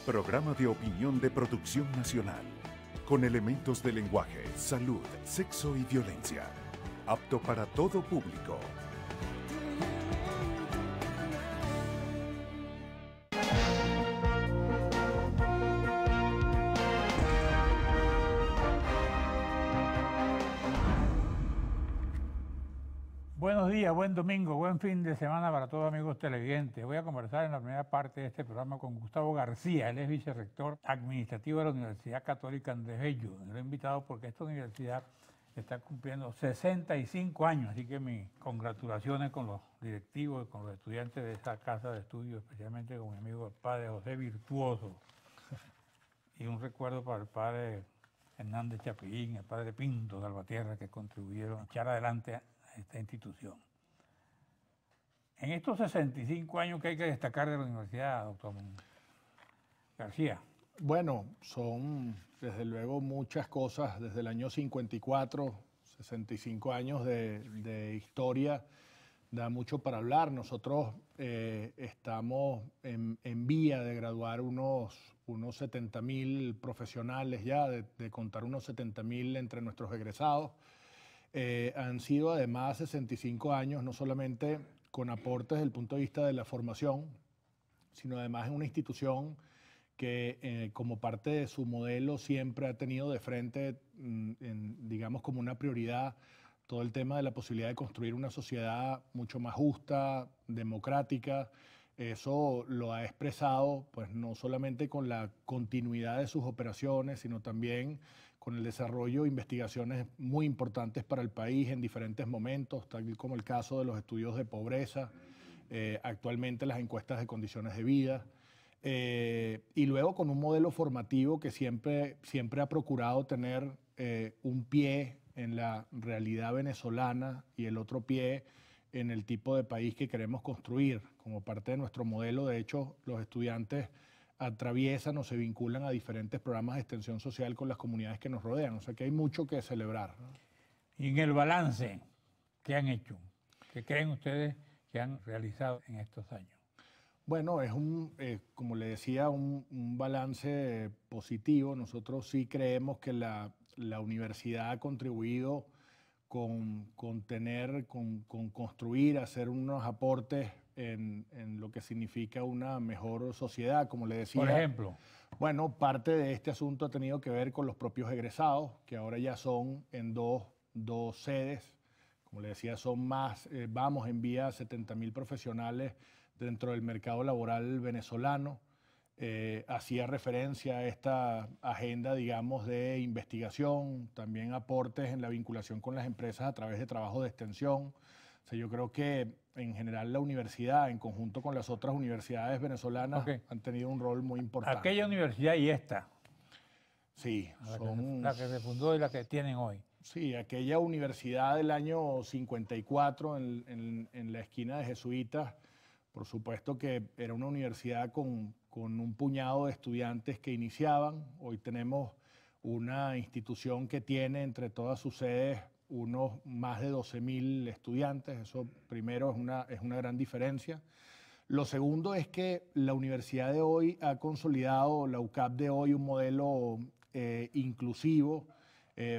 Programa de opinión de producción nacional, con elementos de lenguaje, salud, sexo y violencia. Apto para todo público. Buenos días, buen domingo, buen fin de semana para todos amigos televidentes. Voy a conversar en la primera parte de este programa con Gustavo García. Él es vicerrector administrativo de la Universidad Católica Andrés Bello. Lo he invitado porque esta universidad está cumpliendo 65 años, así que mis congratulaciones con los directivos y con los estudiantes de esta casa de estudio, especialmente con mi amigo el padre José Virtuoso. Y un recuerdo para el padre Hernández Chapillín, el padre Pinto de Salvatierra, que contribuyeron a echar adelante a esta institución. En estos 65 años que hay que destacar de la universidad, doctor García. Bueno, son desde luego muchas cosas, desde el año 54, 65 años de historia, da mucho para hablar. Nosotros estamos en vía de graduar unos 70.000 profesionales ya, de contar unos 70.000 entre nuestros egresados. Han sido además 65 años, no solamente con aportes desde el punto de vista de la formación, sino además en una institución que como parte de su modelo siempre ha tenido de frente, digamos como una prioridad, todo el tema de la posibilidad de construir una sociedad mucho más justa, democrática. Eso lo ha expresado pues no solamente con la continuidad de sus operaciones, sino también con el desarrollo de investigaciones muy importantes para el país en diferentes momentos, tal como el caso de los estudios de pobreza, actualmente las encuestas de condiciones de vida, y luego con un modelo formativo que siempre ha procurado tener un pie en la realidad venezolana y el otro pie en el tipo de país que queremos construir. Como parte de nuestro modelo, de hecho, los estudiantes atraviesan o se vinculan a diferentes programas de extensión social con las comunidades que nos rodean. O sea que hay mucho que celebrar, ¿no? Y en el balance, ¿qué han hecho? ¿Qué creen ustedes que han realizado en estos años? Bueno, es como le decía, un balance positivo. Nosotros sí creemos que la universidad ha contribuido con construir, hacer unos aportes en lo que significa una mejor sociedad, como le decía. Por ejemplo. Bueno, parte de este asunto ha tenido que ver con los propios egresados, que ahora ya son en dos sedes. Como le decía, son más, vamos en vía a 70.000 profesionales dentro del mercado laboral venezolano. Hacía referencia a esta agenda, digamos, de investigación, también aportes en la vinculación con las empresas a través de trabajo de extensión. O sea, yo creo que en general la universidad, en conjunto con las otras universidades venezolanas, han tenido un rol muy importante. Aquella universidad y esta. Sí, la que se fundó y la que tienen hoy. Sí, aquella universidad del año 54 en la esquina de Jesuitas, por supuesto que era una universidad con un puñado de estudiantes que iniciaban. Hoy tenemos una institución que tiene entre todas sus sedes unos más de 12.000 estudiantes. Eso primero es una gran diferencia. Lo segundo es que la universidad de hoy ha consolidado, la UCAP de hoy, un modelo inclusivo.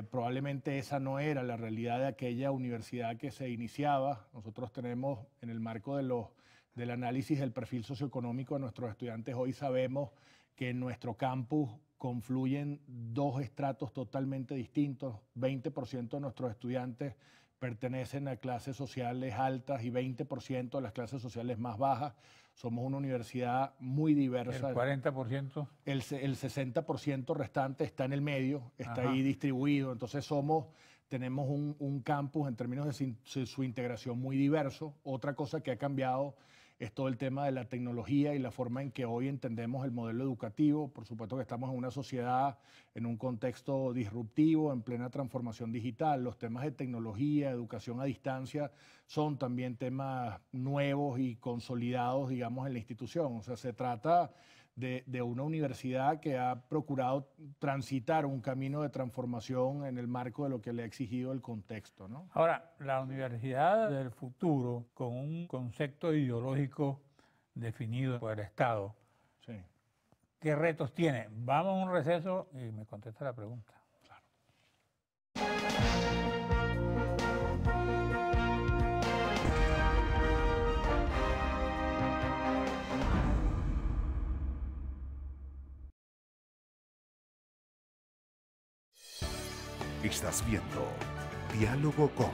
Probablemente esa no era la realidad de aquella universidad que se iniciaba. Nosotros tenemos, en el marco del análisis del perfil socioeconómico de nuestros estudiantes, hoy sabemos que en nuestro campus confluyen dos estratos totalmente distintos. 20% de nuestros estudiantes pertenecen a clases sociales altas y 20% a las clases sociales más bajas. Somos una universidad muy diversa. ¿El 40%? El 60% restante está en el medio, está ahí distribuido. Entonces tenemos un campus en términos de su integración muy diverso. Otra cosa que ha cambiado es todo el tema de la tecnología y la forma en que hoy entendemos el modelo educativo. Por supuesto que estamos en una sociedad, en un contexto disruptivo, en plena transformación digital. Los temas de tecnología, educación a distancia, son también temas nuevos y consolidados, digamos, en la institución. O sea, se trata de una universidad que ha procurado transitar un camino de transformación en el marco de lo que le ha exigido el contexto, ¿no? Ahora, la universidad del futuro, con un concepto ideológico definido por el Estado, sí, ¿Qué retos tiene? Vamos a un receso y me contesta la pregunta. Estás viendo Diálogo con.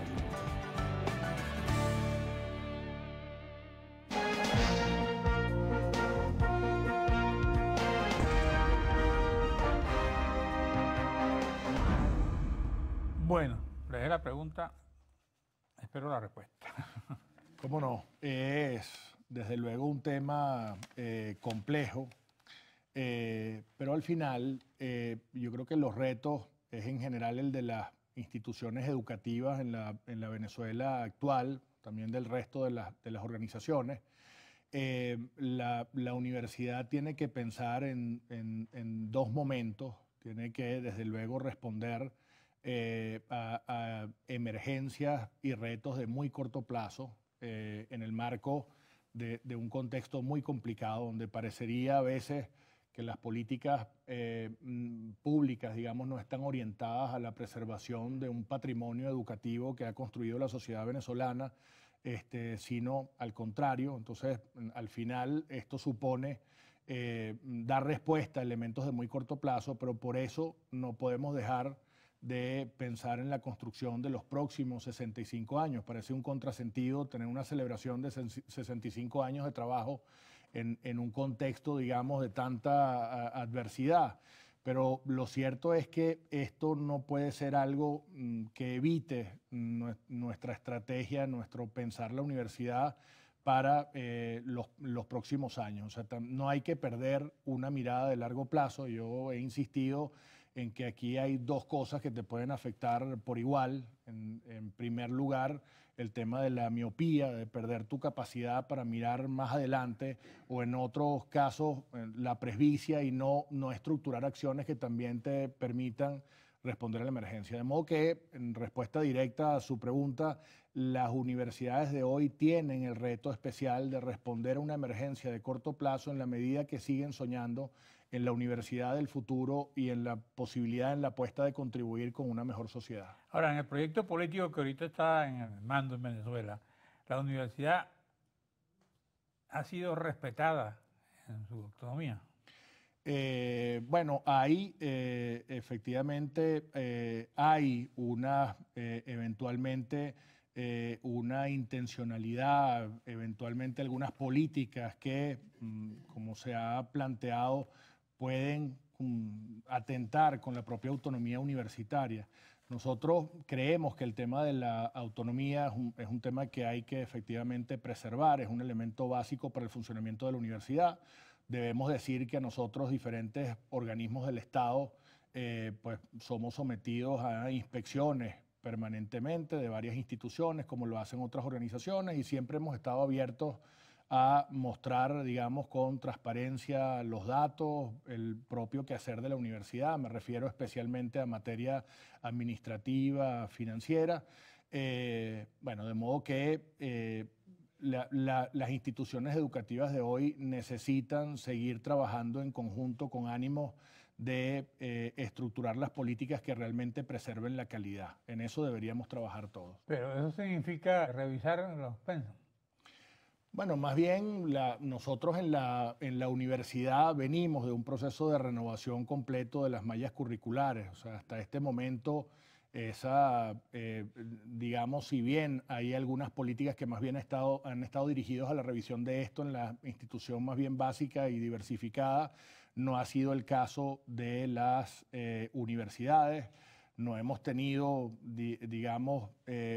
Bueno, le dejé la pregunta, espero la respuesta. ¿Cómo no? Es desde luego un tema complejo, pero al final yo creo que los retos es en general el de las instituciones educativas en la Venezuela actual, también del resto de las organizaciones. La universidad tiene que pensar en dos momentos, tiene que desde luego responder a emergencias y retos de muy corto plazo en el marco de un contexto muy complicado donde parecería a veces que las políticas públicas, digamos, no están orientadas a la preservación de un patrimonio educativo que ha construido la sociedad venezolana, sino al contrario. Entonces, al final, esto supone dar respuesta a elementos de muy corto plazo, pero por eso no podemos dejar de pensar en la construcción de los próximos 65 años. Parece un contrasentido tener una celebración de 65 años de trabajo en un contexto, digamos, de tanta adversidad. Pero lo cierto es que esto no puede ser algo que evite nuestra estrategia, nuestro pensar la universidad para los próximos años. O sea, no hay que perder una mirada de largo plazo. Yo he insistido en que aquí hay dos cosas que te pueden afectar por igual. En primer lugar, el tema de la miopía, de perder tu capacidad para mirar más adelante, o en otros casos, la presbicia y no estructurar acciones que también te permitan responder a la emergencia. De modo que, en respuesta directa a su pregunta, las universidades de hoy tienen el reto especial de responder a una emergencia de corto plazo en la medida que siguen soñando en la universidad del futuro y en la posibilidad, en la apuesta de contribuir con una mejor sociedad. Ahora, en el proyecto político que ahorita está en el mando en Venezuela, la universidad ha sido respetada en su autonomía. Bueno, ahí efectivamente hay eventualmente una intencionalidad, eventualmente algunas políticas que, como se ha planteado, pueden atentar con la propia autonomía universitaria. Nosotros creemos que el tema de la autonomía es un tema que hay que efectivamente preservar, es un elemento básico para el funcionamiento de la universidad. Debemos decir que nosotros, diferentes organismos del Estado, pues somos sometidos a inspecciones permanentemente de varias instituciones, como lo hacen otras organizaciones, y siempre hemos estado abiertos a mostrar, digamos, con transparencia los datos, el propio quehacer de la universidad. Me refiero especialmente a materia administrativa, financiera. Bueno, de modo que las instituciones educativas de hoy necesitan seguir trabajando en conjunto con ánimos de estructurar las políticas que realmente preserven la calidad. En eso deberíamos trabajar todos. Pero eso significa revisar los pensos. Bueno, más bien nosotros en la universidad venimos de un proceso de renovación completo de las mallas curriculares. O sea, hasta este momento, digamos, si bien hay algunas políticas que más bien han estado dirigidas a la revisión de esto en la institución más bien básica y diversificada, no ha sido el caso de las universidades. No hemos tenido, digamos,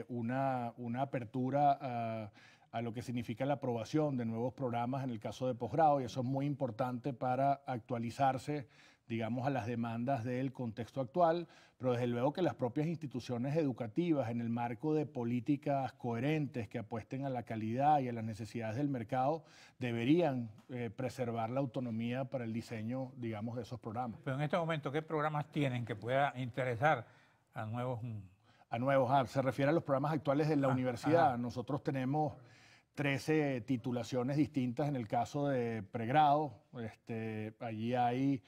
una apertura a lo que significa la aprobación de nuevos programas en el caso de posgrado, y eso es muy importante para actualizarse, digamos, a las demandas del contexto actual, pero desde luego que las propias instituciones educativas, en el marco de políticas coherentes que apuesten a la calidad y a las necesidades del mercado, deberían preservar la autonomía para el diseño, digamos, de esos programas. Pero en este momento, ¿qué programas tienen que pueda interesar a nuevos? Se refiere a los programas actuales de la universidad. Nosotros tenemos 13 titulaciones distintas en el caso de pregrado. Allí hay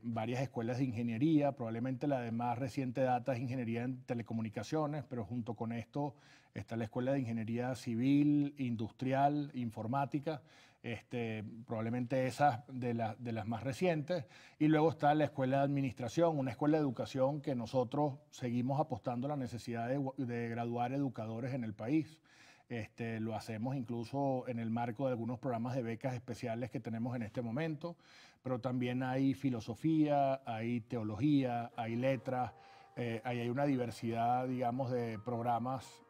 varias escuelas de ingeniería, probablemente la de más reciente data es ingeniería en telecomunicaciones, pero junto con esto está la escuela de ingeniería civil, industrial, informática, probablemente esas de las más recientes, y luego está la escuela de administración, una escuela de educación que nosotros seguimos apostando a la necesidad de graduar educadores en el país. Lo hacemos incluso en el marco de algunos programas de becas especiales que tenemos en este momento, pero también hay filosofía, hay teología, hay letras, ahí hay una diversidad, digamos, de programas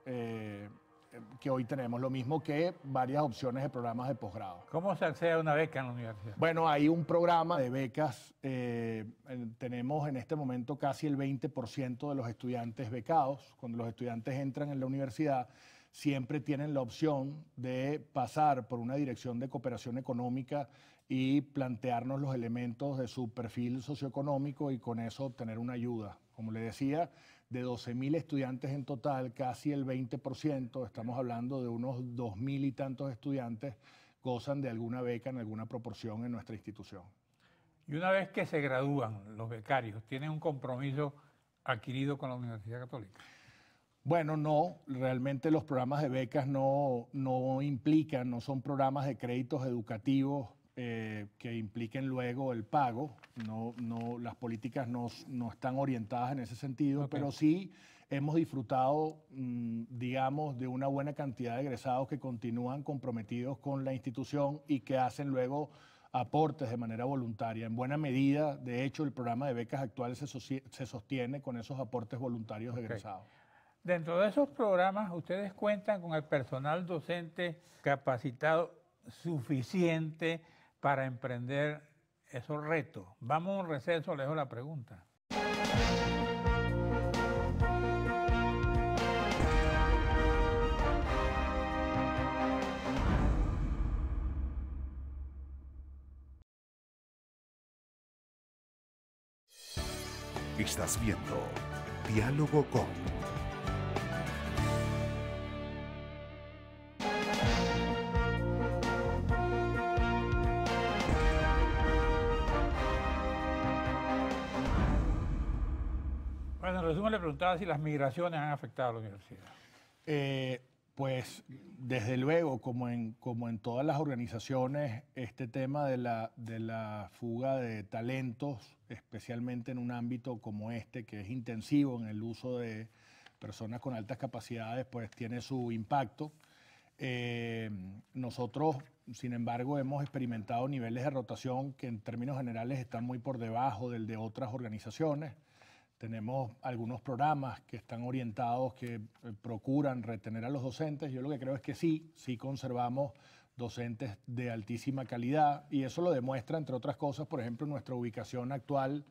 que hoy tenemos, lo mismo que varias opciones de programas de posgrado. ¿Cómo se accede a una beca en la universidad? Bueno, hay un programa de becas, tenemos en este momento casi el 20% de los estudiantes becados. Cuando los estudiantes entran en la universidad, siempre tienen la opción de pasar por una dirección de cooperación económica y plantearnos los elementos de su perfil socioeconómico y con eso obtener una ayuda. Como le decía, de 12.000 estudiantes en total, casi el 20%, estamos hablando de unos 2.000 y tantos estudiantes, gozan de alguna beca en alguna proporción en nuestra institución. Y una vez que se gradúan los becarios, ¿tienen un compromiso adquirido con la Universidad Católica? Bueno, no, realmente los programas de becas no implican, no son programas de créditos educativos que impliquen luego el pago. Las políticas no están orientadas en ese sentido, pero sí hemos disfrutado, digamos, de una buena cantidad de egresados que continúan comprometidos con la institución y que hacen luego aportes de manera voluntaria. En buena medida, de hecho, el programa de becas actual se sostiene con esos aportes voluntarios de egresados. Dentro de esos programas, ¿ustedes cuentan con el personal docente capacitado suficiente para emprender esos retos? Vamos a un receso, le dejo la pregunta. Estás viendo Diálogo con. Bueno, en resumen le preguntaba si las migraciones han afectado a la universidad. Pues desde luego, como en todas las organizaciones, este tema de la fuga de talentos, especialmente en un ámbito como este, que es intensivo en el uso de personas con altas capacidades, pues tiene su impacto. Nosotros, sin embargo, hemos experimentado niveles de rotación que en términos generales están muy por debajo del de otras organizaciones. Tenemos algunos programas que están orientados, que procuran retener a los docentes. Yo lo que creo es que sí conservamos docentes de altísima calidad y eso lo demuestra, entre otras cosas, por ejemplo, nuestra ubicación actual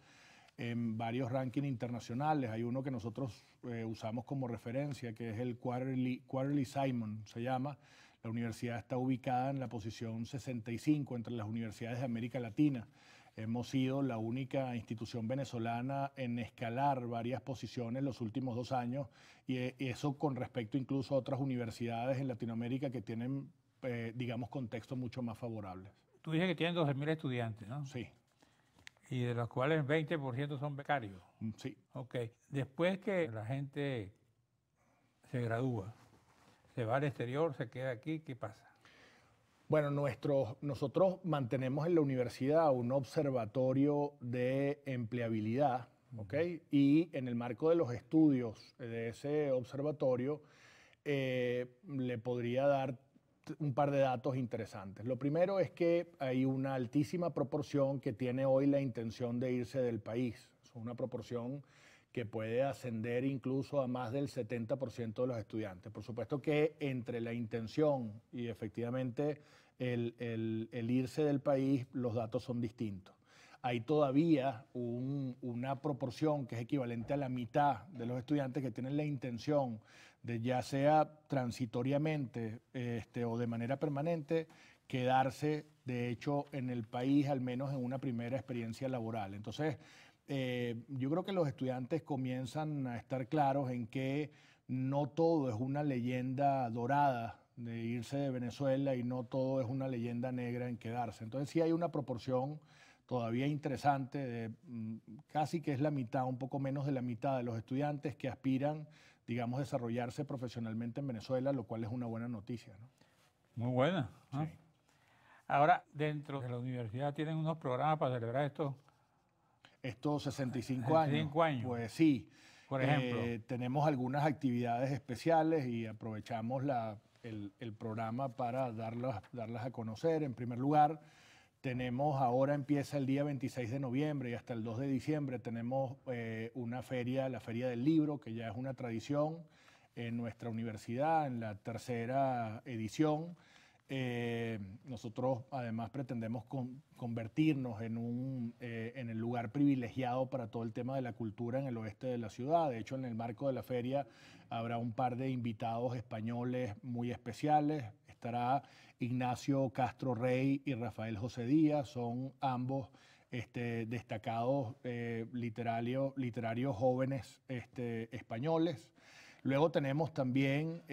en varios rankings internacionales. Hay uno que nosotros usamos como referencia, que es el Quarterly Simon, se llama. La universidad está ubicada en la posición 65 entre las universidades de América Latina. Hemos sido la única institución venezolana en escalar varias posiciones los últimos 2 años y eso con respecto incluso a otras universidades en Latinoamérica que tienen, digamos, contextos mucho más favorables. Tú dices que tienen 12.000 estudiantes, ¿no? Sí. Y de los cuales 20% son becarios. Sí. Ok. Después que la gente se gradúa, se va al exterior, se queda aquí, ¿qué pasa? Bueno, nosotros mantenemos en la universidad un observatorio de empleabilidad, ¿ok? Y en el marco de los estudios de ese observatorio le podría dar un par de datos interesantes. Lo primero es que hay una altísima proporción que tiene hoy la intención de irse del país. Es una proporción que puede ascender incluso a más del 70% de los estudiantes. Por supuesto que entre la intención y efectivamente el irse del país, los datos son distintos. Hay todavía una proporción que es equivalente a la mitad de los estudiantes que tienen la intención de, ya sea transitoriamente o de manera permanente, quedarse de hecho en el país, al menos en una primera experiencia laboral. Entonces, yo creo que los estudiantes comienzan a estar claros en que no todo es una leyenda dorada de irse de Venezuela y no todo es una leyenda negra en quedarse. Entonces sí hay una proporción todavía interesante de casi que es la mitad, un poco menos de la mitad de los estudiantes que aspiran, digamos, desarrollarse profesionalmente en Venezuela, lo cual es una buena noticia, ¿no? Muy buena, ¿no? Sí. Ahora, dentro de la universidad tienen unos programas para celebrar Estos 65 años, 65 años. pues sí. Por ejemplo. Tenemos algunas actividades especiales y aprovechamos el programa para darlas a conocer. En primer lugar, ahora empieza el día 26 de noviembre y hasta el 2 de diciembre tenemos una feria, la Feria del Libro, que ya es una tradición en nuestra universidad, en la tercera edición. Nosotros además pretendemos convertirnos en el lugar privilegiado para todo el tema de la cultura en el oeste de la ciudad. De hecho, en el marco de la feria habrá un par de invitados españoles muy especiales. Estará Ignacio Castro Rey y Rafael José Díaz, son ambos destacados literarios jóvenes españoles. Luego tenemos también,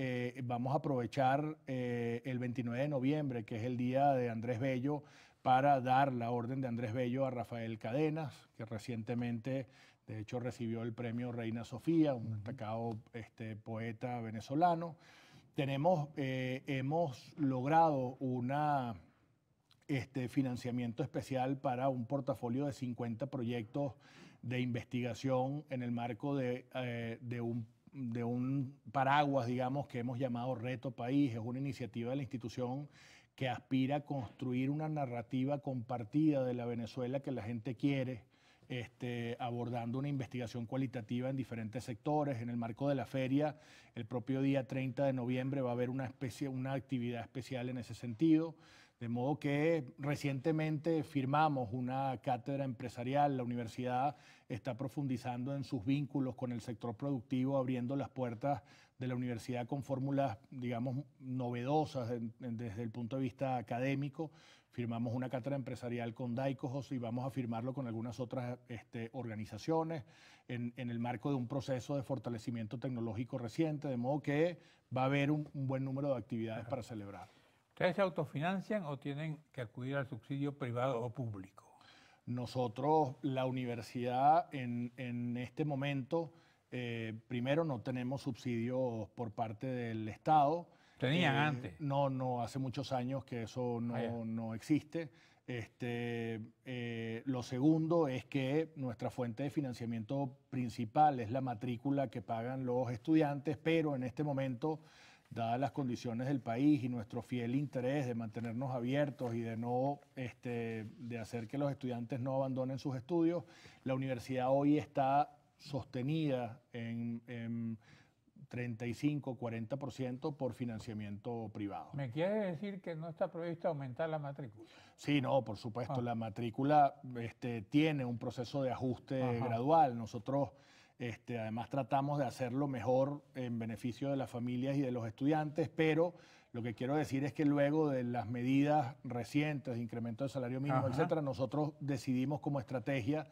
vamos a aprovechar el 29 de noviembre, que es el día de Andrés Bello, para dar la orden de Andrés Bello a Rafael Cadenas, que recientemente, de hecho, recibió el premio Reina Sofía, un destacado poeta venezolano. Hemos logrado un financiamiento especial para un portafolio de 50 proyectos de investigación en el marco de un paraguas, digamos, que hemos llamado Reto País. Es una iniciativa de la institución que aspira a construir una narrativa compartida de la Venezuela que la gente quiere, abordando una investigación cualitativa en diferentes sectores. En el marco de la feria, el propio día 30 de noviembre va a haber una actividad especial en ese sentido. De modo que recientemente firmamos una cátedra empresarial. La universidad está profundizando en sus vínculos con el sector productivo, abriendo las puertas de la universidad con fórmulas, digamos, novedosas desde el punto de vista académico. Firmamos una cátedra empresarial con Daicos y vamos a firmarlo con algunas otras organizaciones en el marco de un proceso de fortalecimiento tecnológico reciente, de modo que va a haber un buen número de actividades para celebrar. ¿Ustedes se autofinancian o tienen que acudir al subsidio privado o público? Nosotros, la universidad, en este momento, primero no tenemos subsidios por parte del Estado. ¿Tenían antes? No, hace muchos años que eso no existe. Lo segundo es que nuestra fuente de financiamiento principal es la matrícula que pagan los estudiantes, pero en este momento, dadas las condiciones del país y nuestro fiel interés de mantenernos abiertos y de hacer que los estudiantes no abandonen sus estudios, la universidad hoy está sostenida en 35-40% por financiamiento privado. ¿Me quiere decir que no está previsto aumentar la matrícula? Sí, no, por supuesto. La matrícula tiene un proceso de ajuste gradual. Nosotros además tratamos de hacerlo mejor en beneficio de las familias y de los estudiantes, pero lo que quiero decir es que luego de las medidas recientes de incremento del salario mínimo, etcétera, nosotros decidimos como estrategia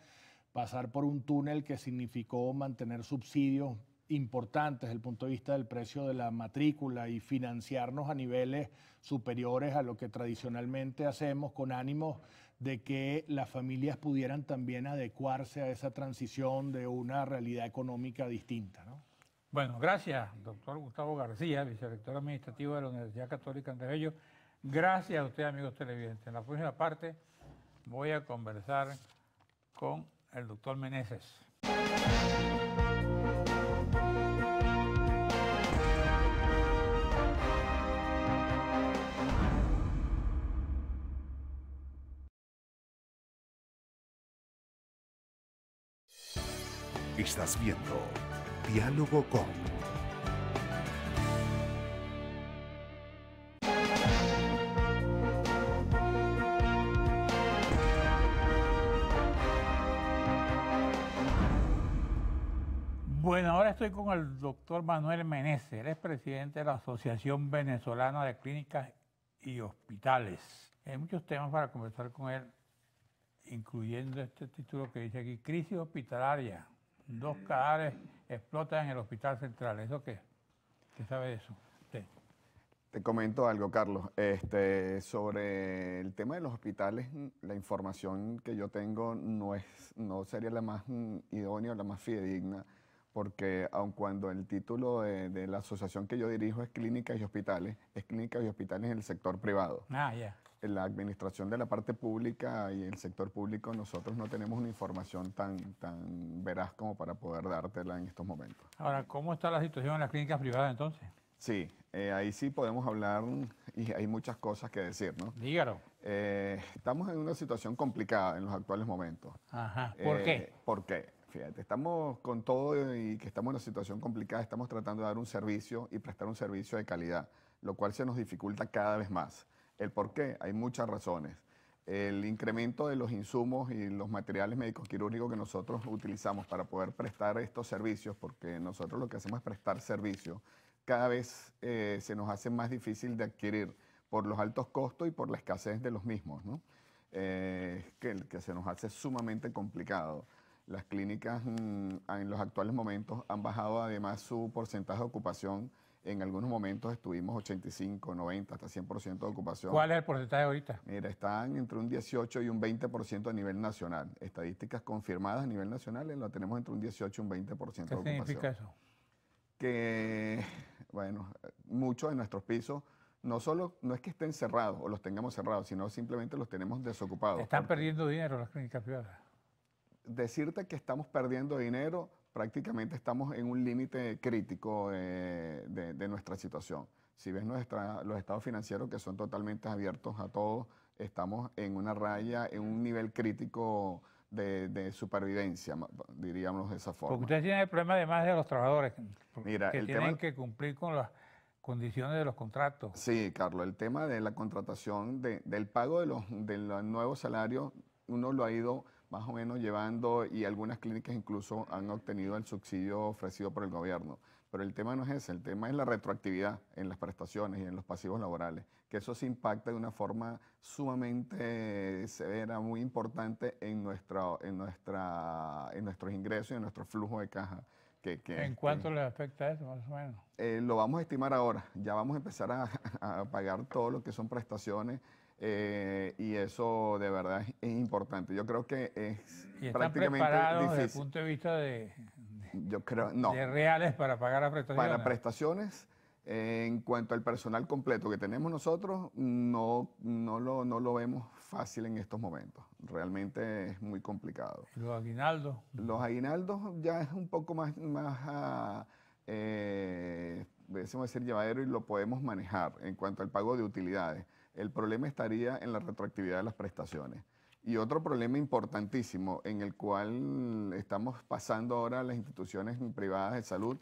pasar por un túnel que significó mantener subsidios importantes desde el punto de vista del precio de la matrícula y financiarnos a niveles superiores a lo que tradicionalmente hacemos, con ánimos de que las familias pudieran también adecuarse a esa transición de una realidad económica distinta, ¿no? Bueno, gracias, doctor Gustavo García, vicerrector administrativo de la Universidad Católica Andrés Bello. Gracias a usted, amigos televidentes. En la próxima parte voy a conversar con el doctor Meneses. Estás viendo Diálogo con. Bueno, ahora estoy con el doctor Manuel Meneses. Él es presidente de la Asociación Venezolana de Clínicas y Hospitales. Hay muchos temas para conversar con él, incluyendo este título que dice aquí, crisis hospitalaria. 2 cadáveres explotan en el Hospital Central. ¿Eso qué? ¿Qué sabe de eso? ¿Usted? Te comento algo, Carlos. Sobre el tema de los hospitales, la información que yo tengo no sería la más idónea, la más fidedigna, porque aun cuando el título de la asociación que yo dirijo es Clínicas y Hospitales, es Clínicas y Hospitales en el sector privado. Ah, ya. En la administración de la parte pública y el sector público, nosotros no tenemos una información tan veraz como para poder dártela en estos momentos. Ahora, ¿cómo está la situación en las clínicas privadas entonces? Sí, ahí sí podemos hablar y hay muchas cosas que decir, ¿no? Dígalo. Estamos en una situación complicada en los actuales momentos. Ajá. ¿Por qué? ¿Por qué? Fíjate, estamos con todo y que estamos en una situación complicada, estamos tratando de dar un servicio y prestar un servicio de calidad, lo cual se nos dificulta cada vez más. ¿El por qué? Hay muchas razones. El incremento de los insumos y los materiales médicos quirúrgicos que nosotros utilizamos para poder prestar estos servicios, porque nosotros lo que hacemos es prestar servicios, cada vez se nos hace más difícil de adquirir por los altos costos y por la escasez de los mismos, ¿no? Que se nos hace sumamente complicado. Las clínicas en los actuales momentos han bajado además su porcentaje de ocupación. En algunos momentos estuvimos 85, 90, hasta 100% de ocupación. ¿Cuál es el porcentaje ahorita? Mira, están entre un 18 y un 20% a nivel nacional. Estadísticas confirmadas a nivel nacional lo tenemos entre un 18 y un 20% de ocupación. ¿Qué significa eso? Que, bueno, muchos de nuestros pisos no es que estén cerrados o los tengamos cerrados, sino simplemente los tenemos desocupados. ¿Están perdiendo dinero las clínicas privadas? Decirte que estamos perdiendo dinero, prácticamente estamos en un límite crítico de nuestra situación. Si ves los estados financieros que son totalmente abiertos a todos, estamos en una raya, en un nivel crítico de supervivencia, diríamos de esa forma. Porque ustedes tienen el problema además de los trabajadores, Mira, que el tienen tema, que cumplir con las condiciones de los contratos. sí, Carlos, el tema de la contratación, del pago de los nuevos salarios, uno lo ha ido más o menos llevando y algunas clínicas incluso han obtenido el subsidio ofrecido por el gobierno. Pero el tema no es ese, el tema es la retroactividad en las prestaciones y en los pasivos laborales, que eso se impacta de una forma sumamente severa, muy importante en nuestros ingresos y en nuestro flujo de caja. ¿En cuánto les afecta eso, más o menos? Lo vamos a estimar ahora, ya vamos a empezar a pagar todo lo que son prestaciones. Y eso de verdad es importante. Yo creo que es ¿Y están prácticamente preparados difícil. desde el punto de vista Yo creo, no. de reales para pagar las prestaciones? Para prestaciones, en cuanto al personal completo que tenemos nosotros, no lo vemos fácil en estos momentos. Realmente es muy complicado. ¿Y los aguinaldos? Los aguinaldos ya es un poco más decimos decir, llevadero y lo podemos manejar en cuanto al pago de utilidades. El problema estaría en la retroactividad de las prestaciones. Y otro problema importantísimo en el cual estamos pasando ahora las instituciones privadas de salud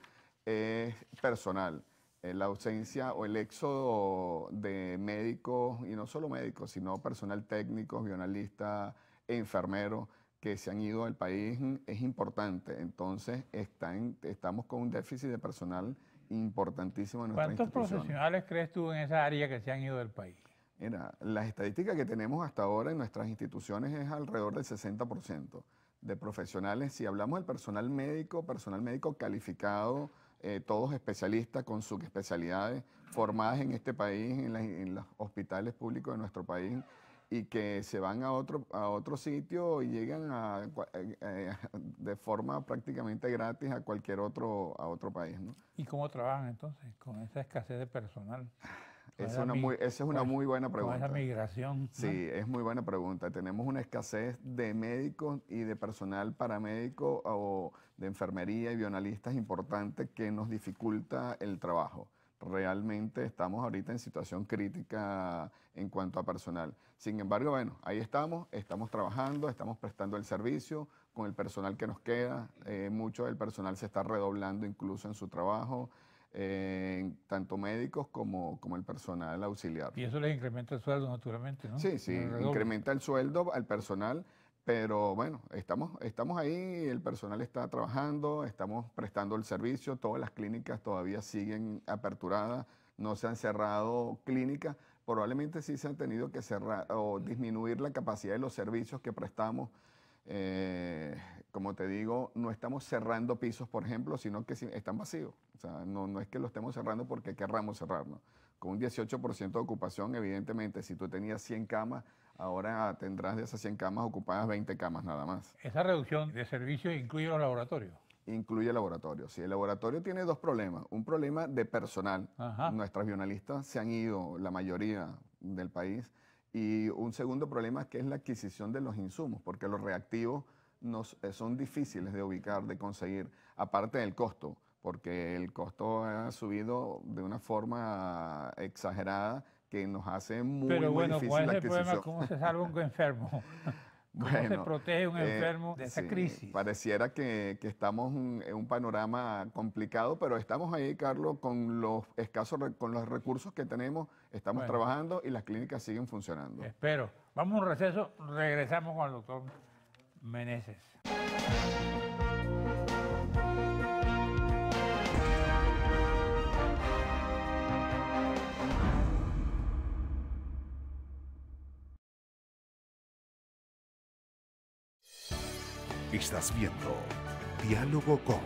es personal. La ausencia o el éxodo de médicos, y no solo médicos, sino personal técnico, bionalistas, enfermeros, que se han ido del país es importante. Entonces, estamos con un déficit de personal importantísimo en nuestras instituciones. ¿Cuántos profesionales crees tú en esa área que se han ido del país? Mira, las estadísticas que tenemos hasta ahora en nuestras instituciones es alrededor del 60% de profesionales. Si hablamos del personal médico calificado, todos especialistas con sus especialidades, formadas en este país, en los hospitales públicos de nuestro país, y que se van a otro sitio y llegan de forma prácticamente gratis a cualquier otro país, ¿no? ¿Y cómo trabajan entonces con esa escasez de personal? Esa es una muy buena pregunta. Con esa migración, ¿no? Sí, es muy buena pregunta. Tenemos una escasez de médicos y de personal paramédico o de enfermería y bionalistas importante que nos dificulta el trabajo. Realmente estamos ahorita en situación crítica en cuanto a personal. Sin embargo, bueno, ahí estamos trabajando, estamos prestando el servicio con el personal que nos queda. Mucho del personal se está redoblando incluso en su trabajo. Tanto médicos como el personal auxiliar. Y eso les incrementa el sueldo naturalmente, ¿no? Sí, incrementa el sueldo al personal, pero bueno, estamos ahí, el personal está trabajando, estamos prestando el servicio, todas las clínicas todavía siguen aperturadas, no se han cerrado clínicas, probablemente sí se han tenido que cerrar o disminuir la capacidad de los servicios que prestamos. Como te digo, no estamos cerrando pisos, por ejemplo, sino que están vacíos. O sea, no es que lo estemos cerrando porque querramos cerrarnos. Con un 18% de ocupación, evidentemente, si tú tenías 100 camas, ahora tendrás de esas 100 camas ocupadas 20 camas nada más. Esa reducción de servicios incluye los laboratorios. Incluye laboratorio. Sí, el laboratorio tiene dos problemas. Un problema de personal. Ajá. Nuestras bioanalistas se han ido, la mayoría del país. Y un segundo problema que es la adquisición de los insumos, porque los reactivos son difíciles de ubicar, de conseguir, aparte del costo, porque el costo ha subido de una forma exagerada que nos hace muy, Pero muy bueno, difícil con la ese adquisición. problema, ¿cómo se salva un enfermo? ¿Cómo se protege un enfermo de esa sí, crisis? Pareciera que estamos en un panorama complicado, pero estamos ahí, Carlos, con los escasos, con los recursos que tenemos, estamos trabajando y las clínicas siguen funcionando. Espero. Vamos a un receso, regresamos con el doctor Meneses. Estás viendo Diálogo con.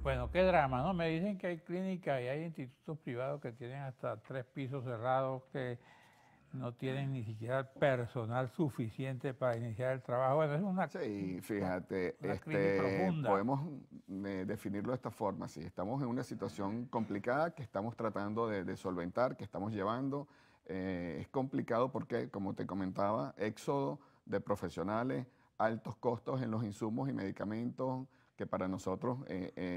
Bueno, qué drama, ¿no? Me dicen que hay clínicas y hay institutos privados que tienen hasta 3 pisos cerrados, que no tienen ni siquiera personal suficiente para iniciar el trabajo. Bueno, es una, Sí, fíjate, una crisis profunda. podemos definirlo de esta forma. Sí, estamos en una situación complicada que estamos tratando de solventar, que estamos llevando. Es complicado porque, como te comentaba, éxodo de profesionales, altos costos en los insumos y medicamentos que para nosotros,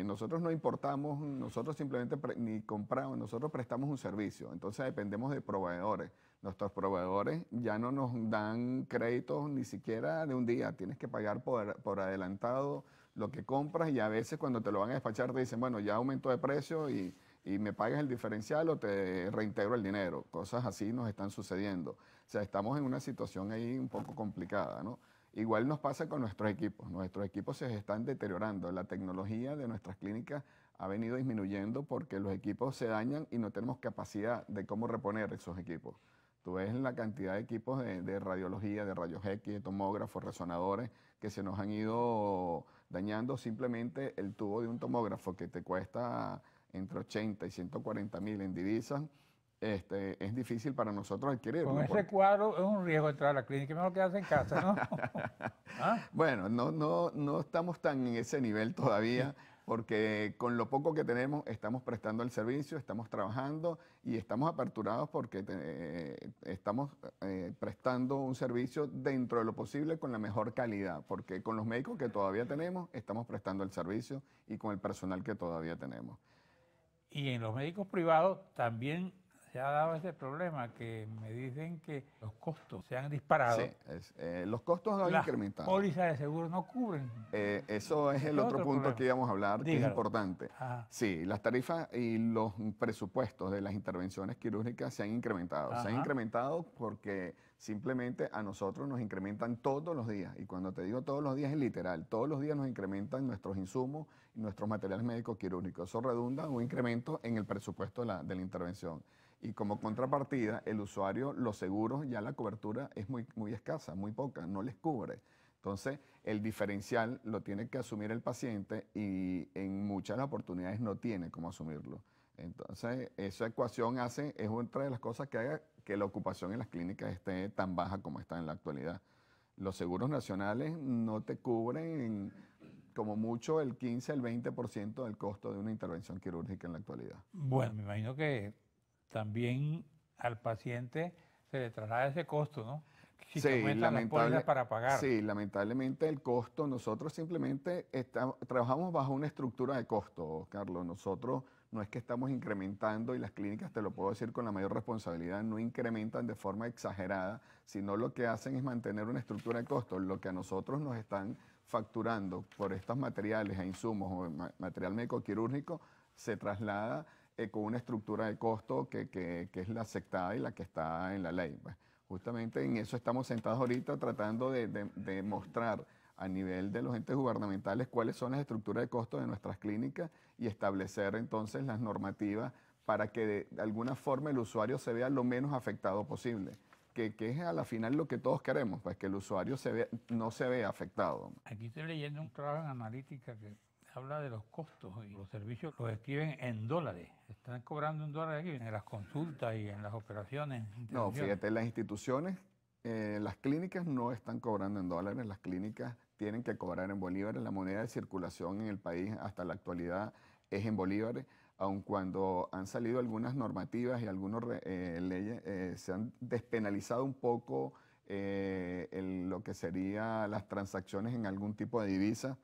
nosotros no importamos, nosotros simplemente ni compramos, nosotros prestamos un servicio, entonces dependemos de proveedores. Nuestros proveedores ya no nos dan créditos ni siquiera de un día, tienes que pagar por adelantado lo que compras y a veces cuando te lo van a despachar te dicen, bueno, ya aumentó de precio y me pagas el diferencial o te reintegro el dinero. Cosas así nos están sucediendo. O sea, estamos en una situación ahí un poco complicada, ¿no? Igual nos pasa con nuestros equipos se están deteriorando, la tecnología de nuestras clínicas ha venido disminuyendo porque los equipos se dañan y no tenemos capacidad de cómo reponer esos equipos. Tú ves la cantidad de equipos de radiología, de rayos X, de tomógrafos, resonadores, que se nos han ido dañando. Simplemente el tubo de un tomógrafo que te cuesta entre 80 y 140 mil en divisas, es difícil para nosotros adquirirlo. Con ese cuadro es un riesgo entrar a la clínica, mejor quedarse en casa, ¿no? ¿Ah? Bueno, no estamos tan en ese nivel todavía, porque con lo poco que tenemos estamos prestando el servicio, estamos trabajando y estamos aperturados porque estamos prestando un servicio dentro de lo posible con la mejor calidad, porque con los médicos que todavía tenemos estamos prestando el servicio y con el personal que todavía tenemos. Y en los médicos privados también se ha dado ese problema, que me dicen que los costos se han disparado. Sí, los costos han incrementado. Las pólizas de seguro no cubren. Eso es el otro punto que íbamos a hablar, que es importante. Ajá. Sí, las tarifas y los presupuestos de las intervenciones quirúrgicas se han incrementado. Ajá. Se han incrementado porque simplemente a nosotros nos incrementan todos los días. Y cuando te digo todos los días es literal. Todos los días nos incrementan nuestros insumos y nuestros materiales médicos quirúrgicos. Eso redunda en un incremento en el presupuesto de la intervención. Y como contrapartida, el usuario, los seguros, ya la cobertura es muy escasa, muy poca, no les cubre. Entonces, el diferencial lo tiene que asumir el paciente y en muchas oportunidades no tiene cómo asumirlo. Entonces, esa ecuación es otra de las cosas que haga que la ocupación en las clínicas esté tan baja como está en la actualidad. Los seguros nacionales no te cubren como mucho el 15 al 20% del costo de una intervención quirúrgica en la actualidad. Bueno, me imagino que también al paciente se le traslada ese costo, ¿no? Si se aumentan las pólizas para pagar. Sí, lamentablemente el costo, nosotros simplemente trabajamos bajo una estructura de costo, Carlos. Nosotros no es que estamos incrementando, y las clínicas, te lo puedo decir con la mayor responsabilidad, no incrementan de forma exagerada, sino lo que hacen es mantener una estructura de costo. Lo que a nosotros nos están facturando por estos materiales e insumos o material médico quirúrgico se traslada con una estructura de costo que es la aceptada y la que está en la ley. Pues, justamente en eso estamos sentados ahorita tratando de mostrar a nivel de los entes gubernamentales cuáles son las estructuras de costo de nuestras clínicas y establecer entonces las normativas para que de alguna forma el usuario se vea lo menos afectado posible, que es a la final lo que todos queremos, pues que el usuario no se vea afectado. Aquí estoy leyendo un trabajo en analítica que habla de los costos y los servicios los escriben en dólares. Están cobrando en dólares aquí en las consultas y en las operaciones. No, fíjate, las instituciones, las clínicas no están cobrando en dólares, las clínicas tienen que cobrar en bolívares. La moneda de circulación en el país hasta la actualidad es en bolívares, aun cuando han salido algunas normativas y algunas leyes, se han despenalizado un poco lo que serían las transacciones en algún tipo de divisa.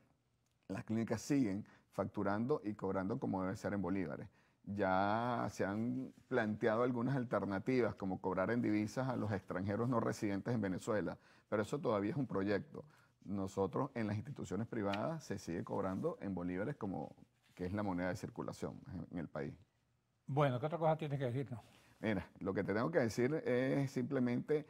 Las clínicas siguen facturando y cobrando como debe ser en bolívares. Ya se han planteado algunas alternativas, como cobrar en divisas a los extranjeros no residentes en Venezuela, pero eso todavía es un proyecto. Nosotros en las instituciones privadas se sigue cobrando en bolívares, que es la moneda de circulación en el país. Bueno, ¿qué otra cosa tienes que decirnos? Mira, lo que te tengo que decir es simplemente,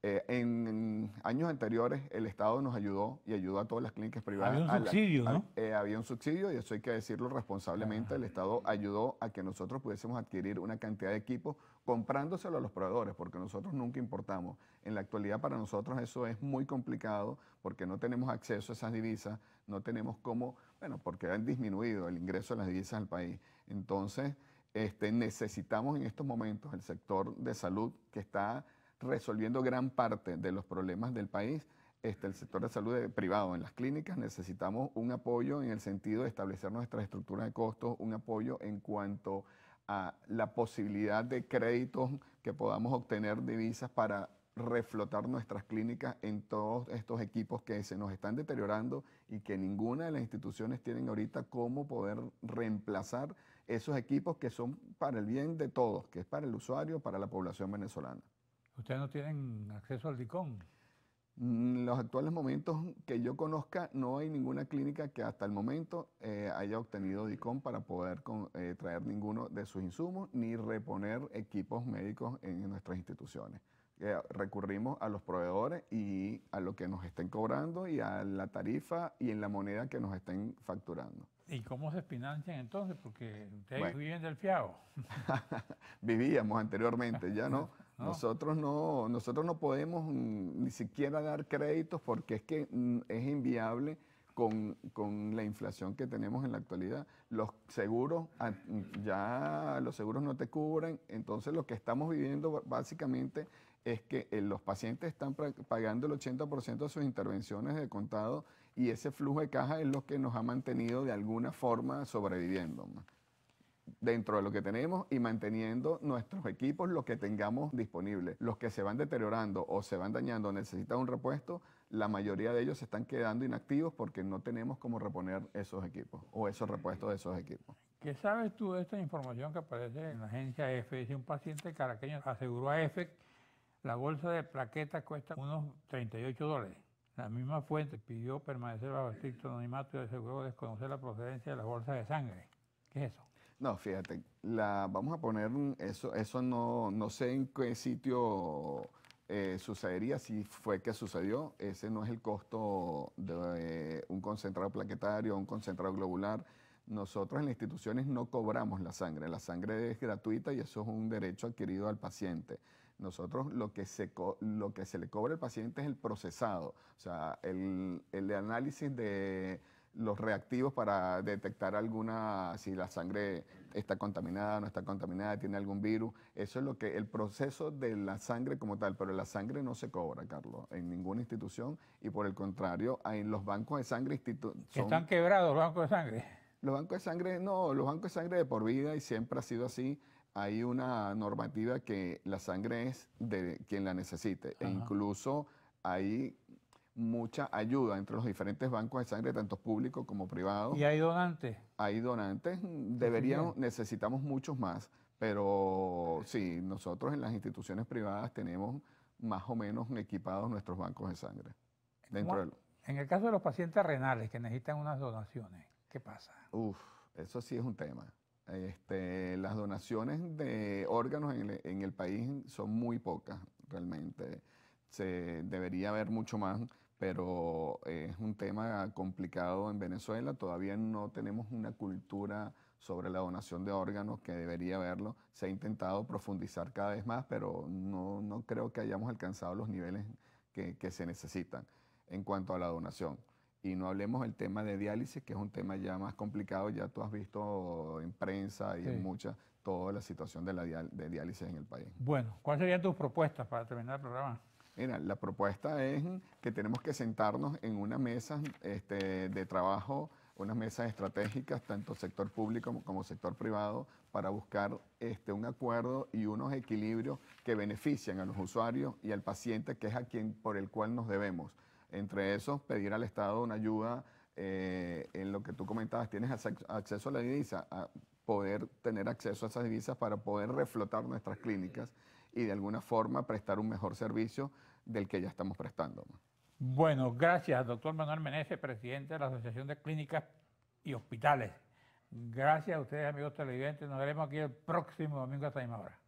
en años anteriores el Estado nos ayudó y ayudó a todas las clínicas privadas. Había un subsidio, ¿no? Había un subsidio y eso hay que decirlo responsablemente. El Estado ayudó a que nosotros pudiésemos adquirir una cantidad de equipos comprándoselo a los proveedores, porque nosotros nunca importamos. En la actualidad para nosotros eso es muy complicado porque no tenemos acceso a esas divisas, no tenemos cómo, bueno, porque han disminuido el ingreso de las divisas al país. Entonces, necesitamos en estos momentos el sector de salud que está resolviendo gran parte de los problemas del país, el sector de salud privado en las clínicas. Necesitamos un apoyo en el sentido de establecer nuestras estructuras de costos, un apoyo en cuanto a la posibilidad de créditos que podamos obtener divisas para reflotar nuestras clínicas en todos estos equipos que se nos están deteriorando y que ninguna de las instituciones tienen ahorita cómo poder reemplazar esos equipos que son para el bien de todos, que es para el usuario, para la población venezolana. ¿Ustedes no tienen acceso al DICOM? En los actuales momentos que yo conozca, no hay ninguna clínica que hasta el momento haya obtenido DICOM para poder traer ninguno de sus insumos ni reponer equipos médicos en nuestras instituciones. Recurrimos a los proveedores y a lo que nos estén cobrando y a la tarifa y en la moneda que nos estén facturando. ¿Y cómo se financian entonces? Porque ustedes viven del fiado. Vivíamos anteriormente, ya no. No. Nosotros no podemos ni siquiera dar créditos porque es que es inviable con la inflación que tenemos en la actualidad. Los seguros, ya los seguros no te cubren, entonces lo que estamos viviendo básicamente es que los pacientes están pagando el 80% de sus intervenciones de contado y ese flujo de caja es lo que nos ha mantenido de alguna forma sobreviviendo dentro de lo que tenemos y manteniendo nuestros equipos, lo que tengamos disponible. Los que se van deteriorando o se van dañando o necesitan un repuesto, la mayoría de ellos se están quedando inactivos porque no tenemos cómo reponer esos equipos o esos repuestos de esos equipos. ¿Qué sabes tú de esta información que aparece en la agencia EFE? Dice un paciente caraqueño aseguró a EFE la bolsa de plaquetas cuesta unos $38. La misma fuente pidió permanecer bajo estricto anonimato y aseguró desconocer la procedencia de las bolsas de sangre. ¿Qué es eso? No, fíjate, vamos a poner eso no sé en qué sitio sucedería, si fue que sucedió. Ese no es el costo de un concentrado plaquetario o un concentrado globular. Nosotros en las instituciones no cobramos la sangre es gratuita y eso es un derecho adquirido al paciente. Nosotros lo que se le cobra al paciente es el procesado, o sea, el análisis de los reactivos para detectar si la sangre está contaminada, no está contaminada, tiene algún virus. Eso es el proceso de la sangre como tal, pero la sangre no se cobra, Carlos, en ninguna institución y por el contrario, en los bancos de sangre ¿Están quebrados los bancos de sangre? Los bancos de sangre, no, los bancos de sangre de por vida y siempre ha sido así. Hay una normativa que la sangre es de quien la necesite. E incluso hay mucha ayuda entre los diferentes bancos de sangre, tanto públicos como privados. ¿Y hay donantes? Hay donantes, necesitamos muchos más, pero sí, nosotros en las instituciones privadas tenemos más o menos equipados nuestros bancos de sangre. En el caso de los pacientes renales que necesitan unas donaciones, ¿qué pasa? Eso sí es un tema. Las donaciones de órganos en el país son muy pocas, realmente. Debería haber mucho más, pero es un tema complicado en Venezuela. Todavía no tenemos una cultura sobre la donación de órganos que debería haberlo. Se ha intentado profundizar cada vez más, pero no creo que hayamos alcanzado los niveles que se necesitan en cuanto a la donación. Y no hablemos del tema de diálisis, que es un tema ya más complicado. Ya tú has visto en prensa y en muchas toda la situación de la de diálisis en el país. Bueno, ¿cuáles serían tus propuestas para terminar el programa? Mira, la propuesta es que tenemos que sentarnos en una mesa de trabajo, unas mesas estratégicas, tanto sector público como sector privado, para buscar un acuerdo y unos equilibrios que benefician a los usuarios y al paciente, que es por el cual nos debemos. Entre esos, pedir al Estado una ayuda en lo que tú comentabas, tienes acceso a la divisa, a poder tener acceso a esas divisas para poder reflotar nuestras clínicas y de alguna forma prestar un mejor servicio del que ya estamos prestando. Bueno, gracias, doctor Manuel Meneses, presidente de la Asociación de Clínicas y Hospitales. Gracias a ustedes, amigos televidentes. Nos veremos aquí el próximo domingo a esta misma hora.